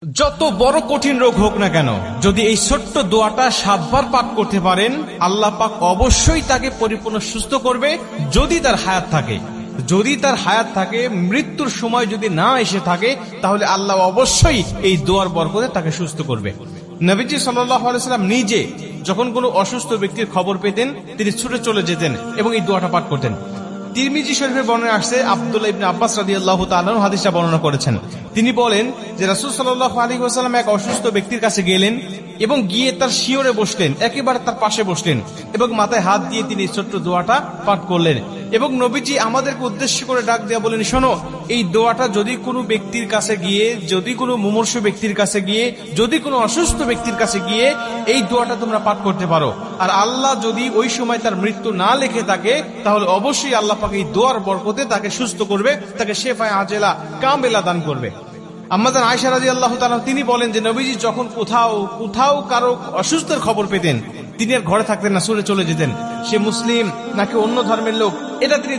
যত বড় কঠিন রোগ হোক না কেন, যদি এই ছোট্ট দোয়াটা 7 বার পাঠ করতে পারেন, আল্লাহ পাক অবশ্যই তাকে পরিপূর্ণ সুস্থ করবে। যদি তার হায়াত থাকে, যদি তার হায়াত থাকে, মৃত্যুর সময় যদি না এসে থাকে, তাহলে আল্লাহ অবশ্যই এই দোয়ার বরকতে তাকে সুস্থ করবে। নবীজি সাল্লাল্লাহু আলাইহি ওয়াসাল্লাম নিজে যখন কোনো অসুস্থ ব্যক্তির খবর পেতেন, তিনি ছুটে চলে যেতেন এবং এই দোয়াটা পাঠ করতেন। তিরমিজি শরীফের বর্ণনা আসছে, আব্দুল্লাহ ইবনে আব্বাস রাদিয়াল্লাহু তাআলা আনহু হাদিসটা বর্ণনা করেছেন। তিনি বলেন যে রাসূল সাল্লাল্লাহু আলাইহি ওয়াসাল্লাম এক অসুস্থ ব্যক্তির কাছে গেলেন এবং গিয়ে তার শিয়রে বসলেন, একেবারে তার পাশে বসলেন এবং মাথায় হাত দিয়ে তিনি ছোট্ট দোয়াটা পাঠ করলেন। এবং নবীজি আমাদেরকে উদ্দেশ্য করে ডাক দিয়ে বলেন, শোনো, এই দোয়াটা যদি কোনো ব্যক্তির কাছে গিয়ে, যদি কোনো মুমূর্ষু ব্যক্তির কাছে গিয়ে, যদি কোনো অসুস্থ ব্যক্তির কাছে গিয়ে এই দোয়াটা তোমরা পাঠ করতে পারো, আর আল্লাহ যদি ওই সময় তার মৃত্যু না লিখে থাকে, তাহলে অবশ্যই আল্লাহ পাক এই দোয়ার বরকতে তাকে সুস্থ করবে, তাকে শেফায়ে আজেলা কামেলা দান করবে। আম্মাজান আয়েশা রাদিয়াল্লাহু তাআলা তিনি বলেন যে নবীজি যখন কোথাও কারো অসুস্থের খবর পেতেন, তিনি আর ঘরে থাকতেন না, ছুটে চলে যেতেন। সে মুসলিম নাকি অন্য ধর্মের লোক, এটা তিনি